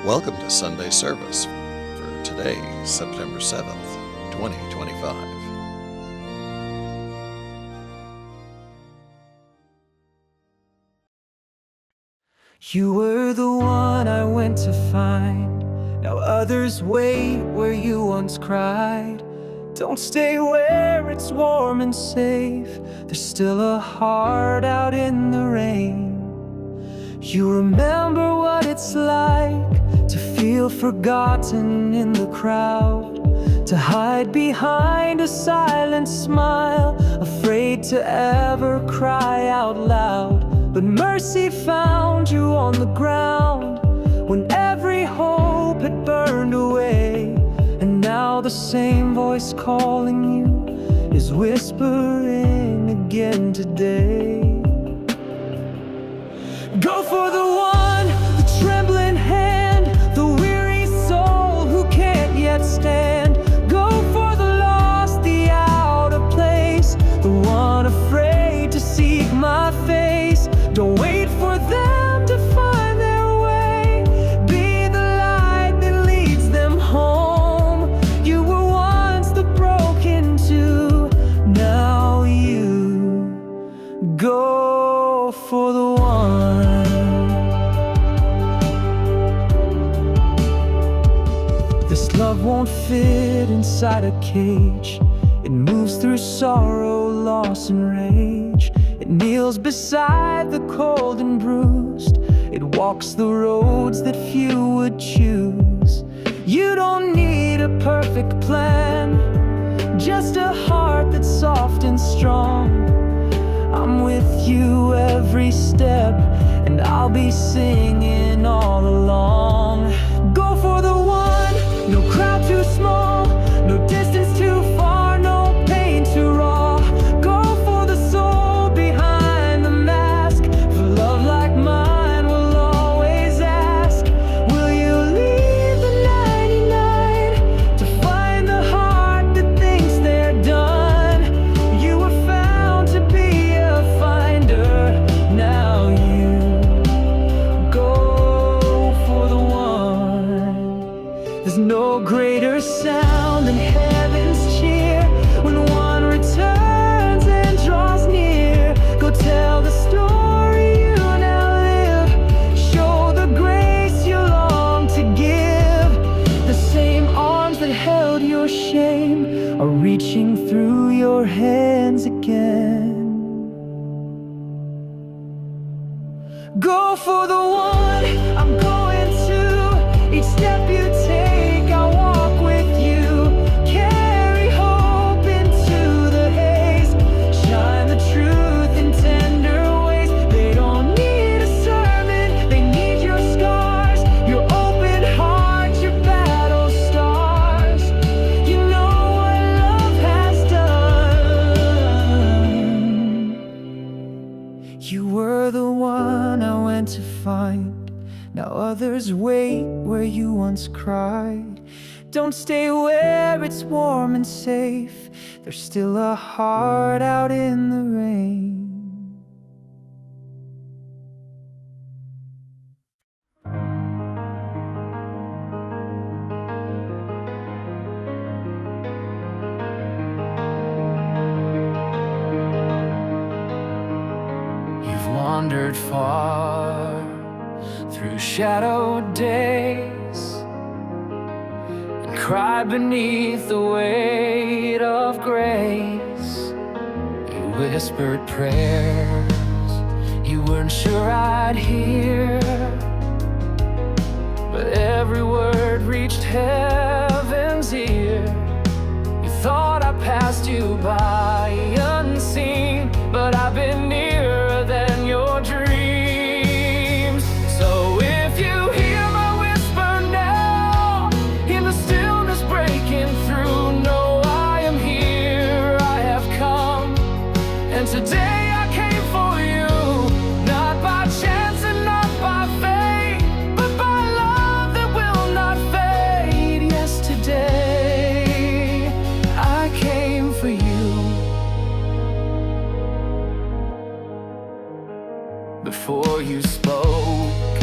Welcome to Sunday service for today, September 7th, 2025. You were the one I went to find. Now others wait where you once cried. Don't stay where it's warm and safe. There's still a heart out in the rain. You remember what it's like to feel forgotten in the crowd, to hide behind a silent smile, afraid to ever cry out loud. But mercy found you on the ground when every hope had burned away. And now the same voice calling you is whispering again today. Go for the one, the trembling hand, the weary soul who can't yet stand. Go for the lost, the out of place, the one afraid to seek my face. Don't wait for them to find their way. Be the light that leads them home. You were once the broken too. Now you go for the one. This love won't fit inside a cage. It moves through sorrow, loss, and rage. It kneels beside the cold and bruised. It walks the roads that few would choose. You don't need a perfect plan, just a heart that's soft and strong. I'm with you every step, and I'll be singing all along. Go for the one, no crowd too small, no distance too far, no pain too raw. Go for the soul behind the mask, for love like mine will always ask, will you leave the 99 to find the heart that thinks they're done? You were found to be a finder. Now you go for the one. There's no greater sound than heaven's cheer when one returns and draws near. Go tell the story you now live. Show the grace you long to give. The same arms that held your shame are reaching through your hands again. Go for the one, I'm going to. Each step you take, I'll walk with you. Carry hope into the haze. Shine the truth in tender ways. They don't need a sermon, they need your scars. Your open heart, your battle stars. You know what love has done. You were the one I went to find. Now others wait where you once cried. Don't stay where it's warm and safe. There's still a heart out in the rain. You've wandered far through shadowed days and cried beneath the weight of grace. You whispered prayers you weren't sure I'd hear, but every word reached heaven's ear. You thought I passed you by unseen, but I've been nearer than your dreams. So if you hear my whisper now, in the stillness breaking through, know I am here, I have come. And today I came for you, not by chance and not by fate, but by love that will not fade. Yesterday I came for you. Before you spoke,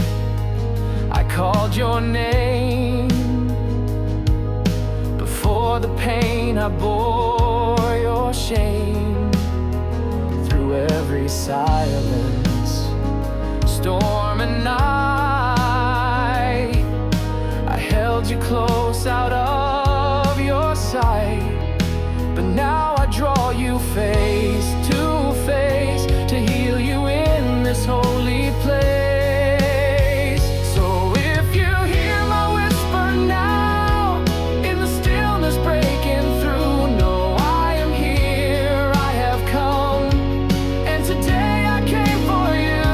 I called your name. Before the pain I bore your shame. Through every silence, storm and night, I held you close out of your sight. But now I draw you face to face to heal you in this holy place. So if you hear my whisper now, in the stillness breaking through, know I am here, I have come. And today I came for you,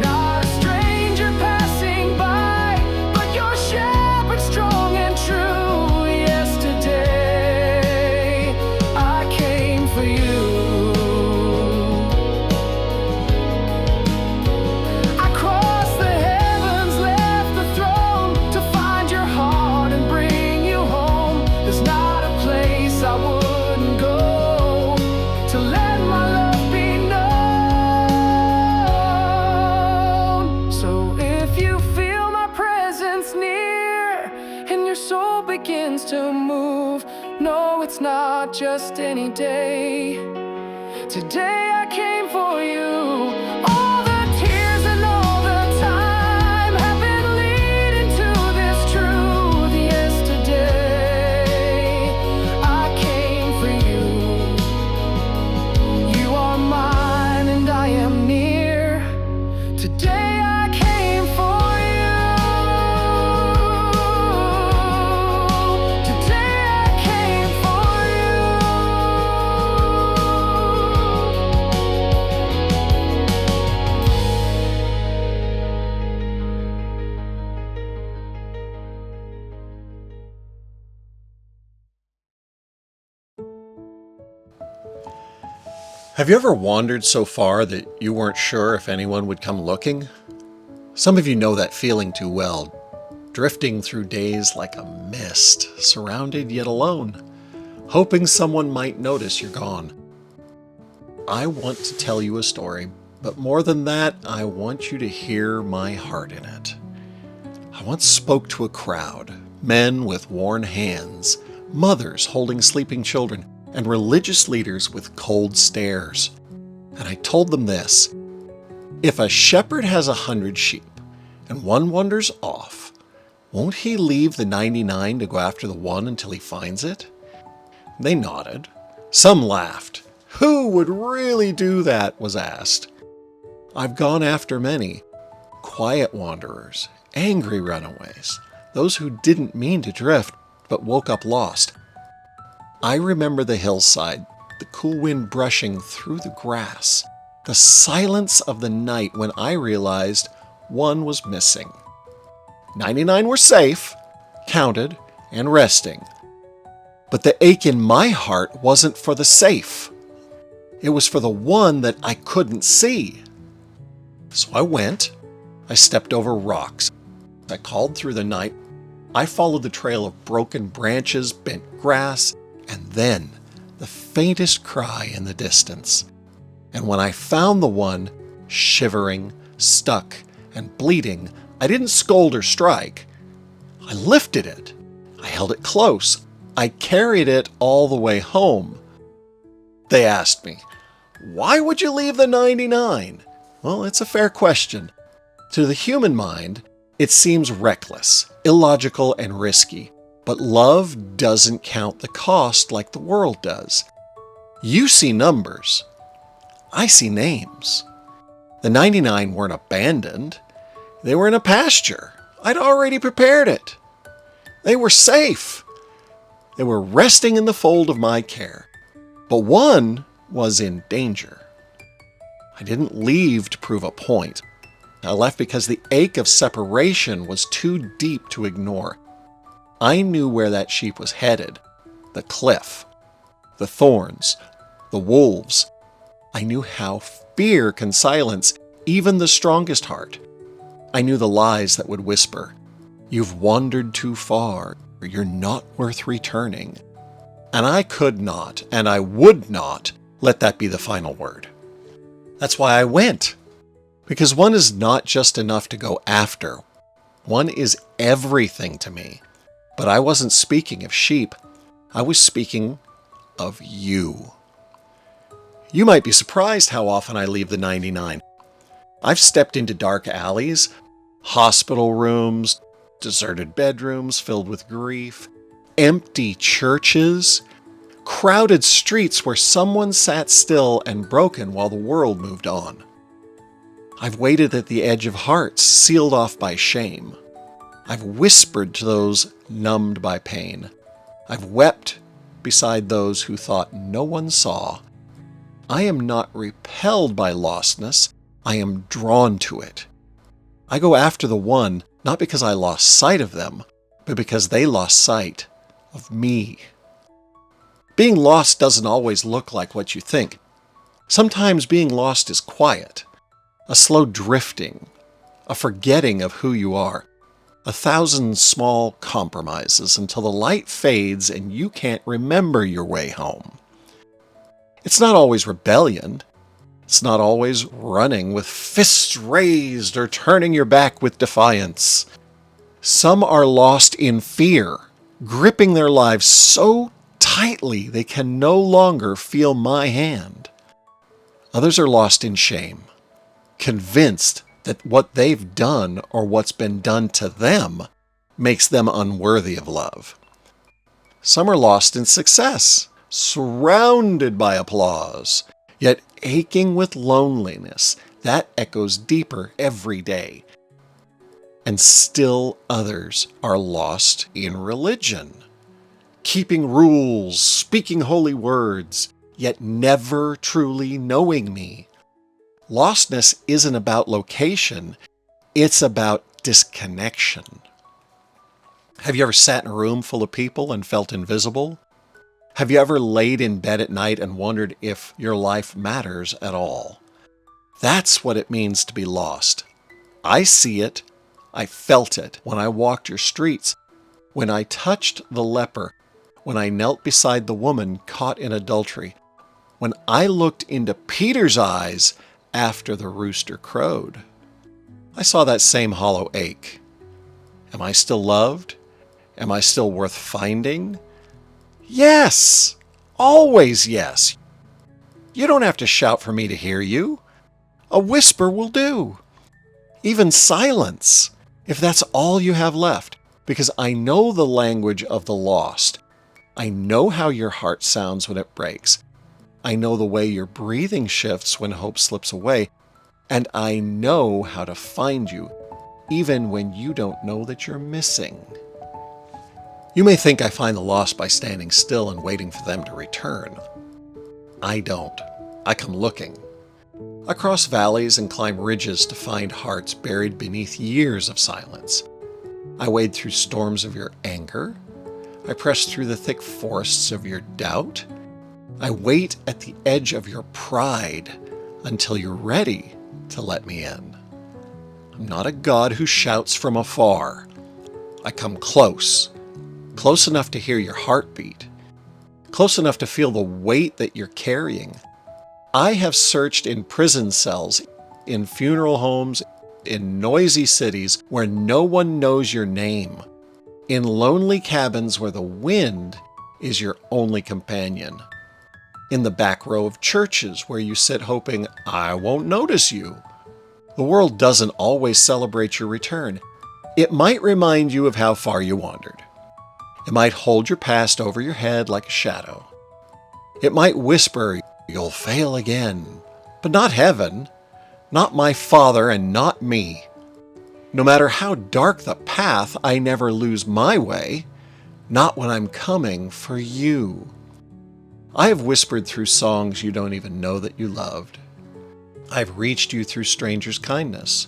not a stranger passing by, but your shepherd strong and true. Yesterday I came for you. I crossed the heavens, left the throne to find your heart and bring you home. There's not a place I wouldn't go to let my love be known. So if you feel my presence near and your soul begins to move, no, it's not just any day. Today I came for you. All the tears and all the time have been leading to this truth. Yesterday I came for you. You are mine and I am near. Today I came for you. Today I came for you. Have you ever wandered so far that you weren't sure if anyone would come looking? Some of you know that feeling too well, drifting through days like a mist, surrounded yet alone, hoping someone might notice you're gone. I want to tell you a story, but more than that, I want you to hear my heart in it. I once spoke to a crowd, men with worn hands, mothers holding sleeping children, and religious leaders with cold stares. And I told them this: if a shepherd has 100 sheep and one wanders off, won't he leave the 99 to go after the one until he finds it? They nodded. Some laughed. Who would really do that, was asked. I've gone after many. Quiet wanderers, angry runaways, those who didn't mean to drift but woke up lost. I remember the hillside, the cool wind brushing through the grass, the silence of the night when I realized one was missing. 99 were safe, counted, and resting. But the ache in my heart wasn't for the safe. It was for the one that I couldn't see. So I went. I stepped over rocks. I called through the night. I followed the trail of broken branches, bent grass, and then the faintest cry in the distance. And when I found the one, shivering, stuck, and bleeding, I didn't scold or strike. I lifted it. I held it close. I carried it all the way home. They asked me, "Why would you leave the 99?" Well, it's a fair question. To the human mind, it seems reckless, illogical, and risky. But love doesn't count the cost like the world does. You see numbers. I see names. The 99 weren't abandoned. They were in a pasture. I'd already prepared it. They were safe. They were resting in the fold of my care. But one was in danger. I didn't leave to prove a point. I left because the ache of separation was too deep to ignore. I knew where that sheep was headed. The cliff. The thorns. The wolves. I knew how fear can silence even the strongest heart. I knew the lies that would whisper, "You've wandered too far. You're not worth returning." And I could not, and I would not, let that be the final word. That's why I went. Because one is not just enough to go after. One is everything to me. But I wasn't speaking of sheep. I was speaking of you. You might be surprised how often I leave the 99. I've stepped into dark alleys, hospital rooms, deserted bedrooms filled with grief, empty churches, crowded streets where someone sat still and broken while the world moved on. I've waited at the edge of hearts sealed off by shame. I've whispered to those numbed by pain. I've wept beside those who thought no one saw. I am not repelled by lostness. I am drawn to it. I go after the one, not because I lost sight of them, but because they lost sight of me. Being lost doesn't always look like what you think. Sometimes being lost is quiet, a slow drifting, a forgetting of who you are. 1,000 small compromises until the light fades and you can't remember your way home. It's not always rebellion. It's not always running with fists raised or turning your back with defiance. Some are lost in fear, gripping their lives so tightly they can no longer feel my hand. Others are lost in shame, convinced that what they've done or what's been done to them makes them unworthy of love. Some are lost in success, surrounded by applause, yet aching with loneliness that echoes deeper every day. And still others are lost in religion, keeping rules, speaking holy words, yet never truly knowing me. Lostness isn't about location, it's about disconnection. Have you ever sat in a room full of people and felt invisible? Have you ever laid in bed at night and wondered if your life matters at all? That's what it means to be lost. I see it, I felt it when I walked your streets, when I touched the leper, when I knelt beside the woman caught in adultery, when I looked into Peter's eyes after the rooster crowed. I saw that same hollow ache. Am I still loved? Am I still worth finding? Yes! Always yes! You don't have to shout for me to hear you. A whisper will do. Even silence, if that's all you have left, because I know the language of the lost. I know how your heart sounds when it breaks. I know the way your breathing shifts when hope slips away, and I know how to find you, even when you don't know that you're missing. You may think I find the lost by standing still and waiting for them to return. I don't. I come looking. I cross valleys and climb ridges to find hearts buried beneath years of silence. I wade through storms of your anger. I press through the thick forests of your doubt. I wait at the edge of your pride until you're ready to let me in. I'm not a God who shouts from afar. I come close, close enough to hear your heartbeat, close enough to feel the weight that you're carrying. I have searched in prison cells, in funeral homes, in noisy cities where no one knows your name, in lonely cabins where the wind is your only companion, in the back row of churches where you sit hoping I won't notice you. The world doesn't always celebrate your return. It might remind you of how far you wandered. It might hold your past over your head like a shadow. It might whisper, "You'll fail again," but not heaven, not my Father, and not me. No matter how dark the path, I never lose my way, not when I'm coming for you. I have whispered through songs you don't even know that you loved. I've reached you through strangers' kindness,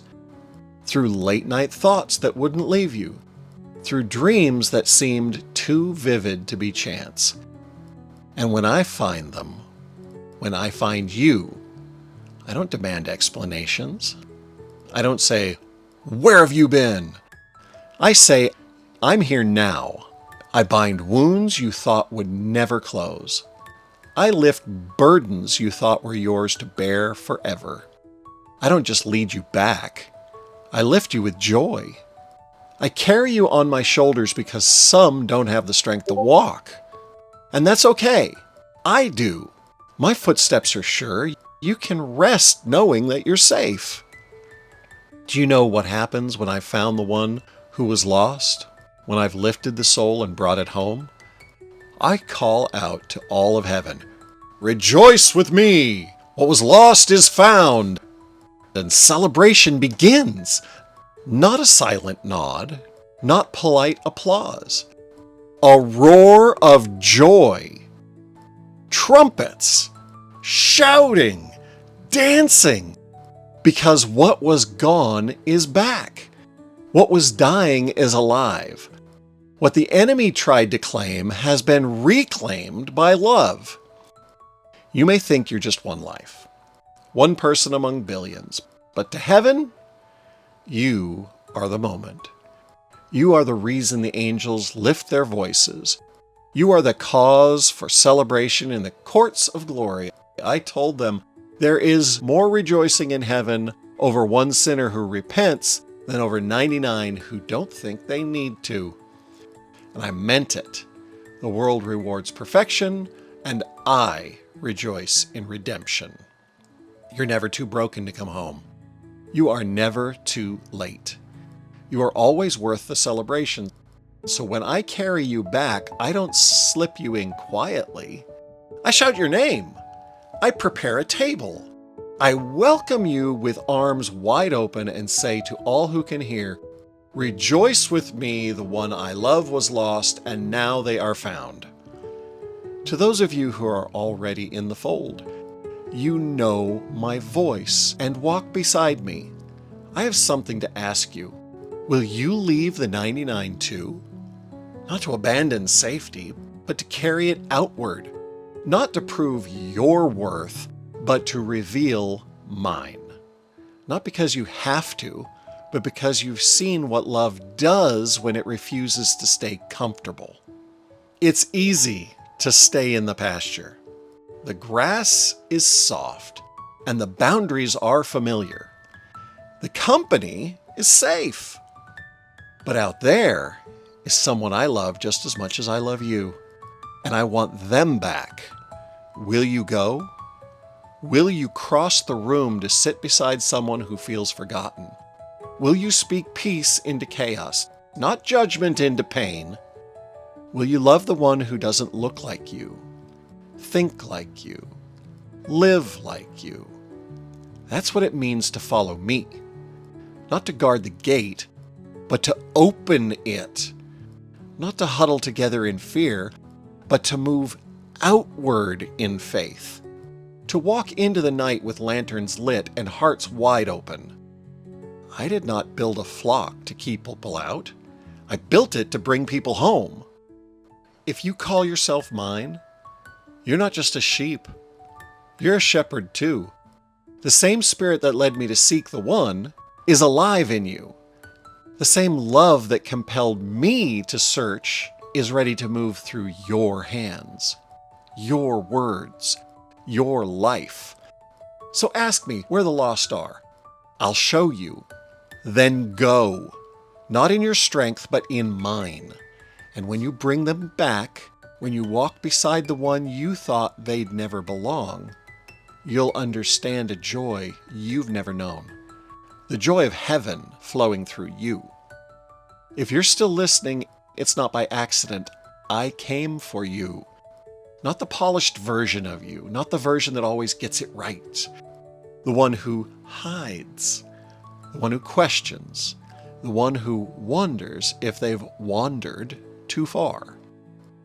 through late-night thoughts that wouldn't leave you, through dreams that seemed too vivid to be chance. And when I find them, when I find you, I don't demand explanations. I don't say, "Where have you been?" I say, "I'm here now." I bind wounds you thought would never close. I lift burdens you thought were yours to bear forever. I don't just lead you back. I lift you with joy. I carry you on my shoulders because some don't have the strength to walk. And that's okay. I do. My footsteps are sure. You can rest knowing that you're safe. Do you know what happens when I've found the one who was lost? When I've lifted the soul and brought it home? I call out to all of heaven, "Rejoice with me! What was lost is found!" And celebration begins. Not a silent nod, not polite applause. A roar of joy. Trumpets, shouting, dancing. Because what was gone is back. What was dying is alive. What the enemy tried to claim has been reclaimed by love. You may think you're just one life, one person among billions, but to heaven, you are the moment. You are the reason the angels lift their voices. You are the cause for celebration in the courts of glory. I told them, there is more rejoicing in heaven over one sinner who repents than over 99 who don't think they need to. And I meant it. The world rewards perfection, and I rejoice in redemption. You're never too broken to come home. You are never too late. You are always worth the celebration. So when I carry you back, I don't slip you in quietly. I shout your name. I prepare a table. I welcome you with arms wide open and say to all who can hear, "Rejoice with me, the one I love was lost, and now they are found." To those of you who are already in the fold, you know my voice and walk beside me. I have something to ask you. Will you leave the 99 too? Not to abandon safety, but to carry it outward. Not to prove your worth, but to reveal mine. Not because you have to, but because you've seen what love does when it refuses to stay comfortable. It's easy to stay in the pasture. The grass is soft, and the boundaries are familiar. The company is safe. But out there is someone I love just as much as I love you, and I want them back. Will you go? Will you cross the room to sit beside someone who feels forgotten? Will you speak peace into chaos, not judgment into pain? Will you love the one who doesn't look like you, think like you, live like you? That's what it means to follow me. Not to guard the gate, but to open it. Not to huddle together in fear, but to move outward in faith. To walk into the night with lanterns lit and hearts wide open. I did not build a flock to keep people out. I built it to bring people home. If you call yourself mine, you're not just a sheep. You're a shepherd too. The same spirit that led me to seek the one is alive in you. The same love that compelled me to search is ready to move through your hands, your words, your life. So ask me where the lost are. I'll show you. Then go, not in your strength, but in mine. And when you bring them back, when you walk beside the one you thought they'd never belong, you'll understand a joy you've never known. The joy of heaven flowing through you. If you're still listening, it's not by accident. I came for you. Not the polished version of you, not the version that always gets it right. The one who hides, the one who questions, the one who wonders if they've wandered too far.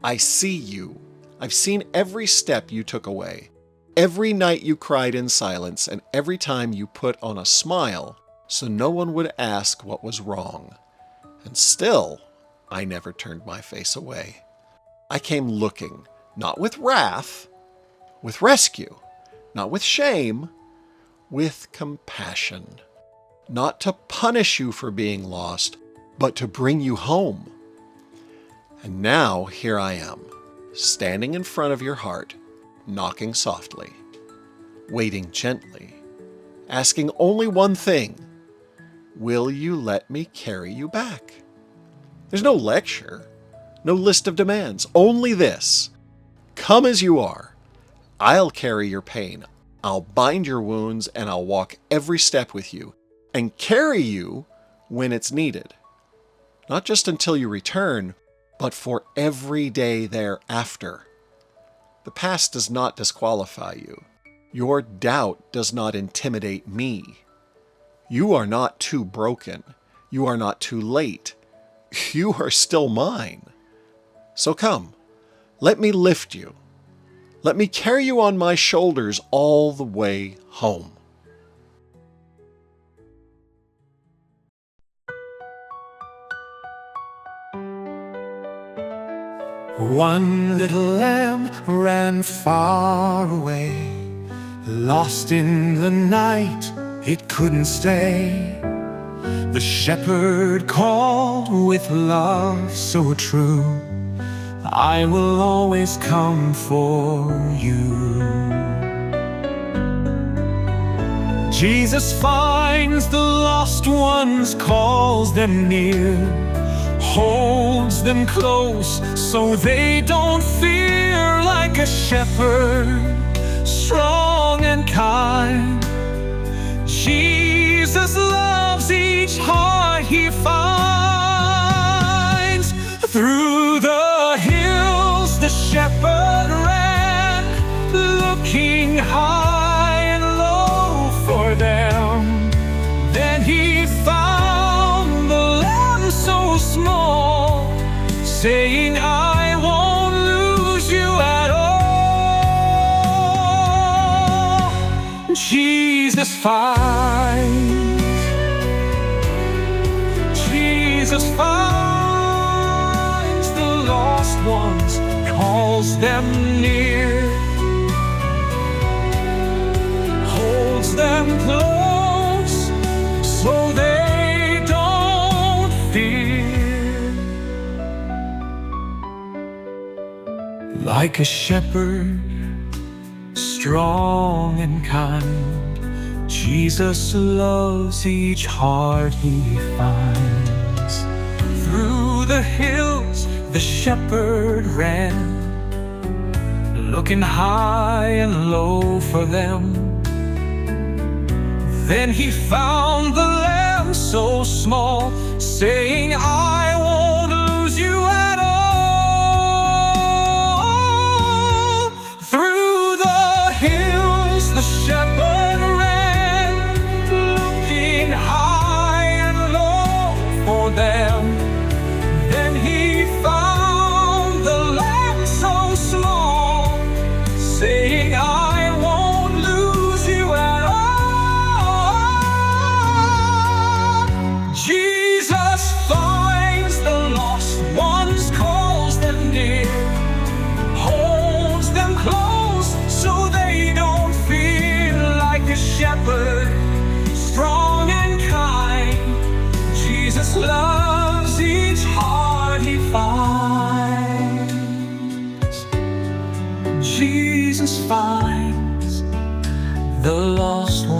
I see you. I've seen every step you took away, every night you cried in silence, and every time you put on a smile so no one would ask what was wrong. And still, I never turned my face away. I came looking, not with wrath, with rescue, not with shame, with compassion. Not to punish you for being lost, but to bring you home. And now here I am, standing in front of your heart, knocking softly, waiting gently, asking only one thing. Will you let me carry you back? There's no lecture, no list of demands, only this. Come as you are. I'll carry your pain. I'll bind your wounds, and I'll walk every step with you and carry you when it's needed. Not just until you return, but for every day thereafter. The past does not disqualify you. Your doubt does not intimidate me. You are not too broken. You are not too late. You are still mine. So come, let me lift you. Let me carry you on my shoulders all the way home. One little lamb ran far away, lost in the night, it couldn't stay. The shepherd called with love so true, I will always come for you. Jesus finds the lost ones, calls them near, holds them close so they don't fear. Like a shepherd, strong and kind, Jesus loves each heart he finds. Through the hills the shepherd ran, looking high and low for them. Then he found the lamb so small, saying, I won't lose you at all. Jesus finds the lost ones, calls them near, holds them close so they don't fear. Like a shepherd, strong and kind, Jesus loves each heart he finds. Through the hills the shepherd ran, looking high and low for them. Then he found the lamb so small, saying, I won't lose you at all. Through the hills the shepherd ran, looking high and low for them. Then he found the lamb so small, saying, I won't lose you at all. Jesus finds the lost ones, calls them near, holds them close so they don't fear. Like a shepherd, strong and kind, Jesus loves each heart he finds. Jesus finds the lost one.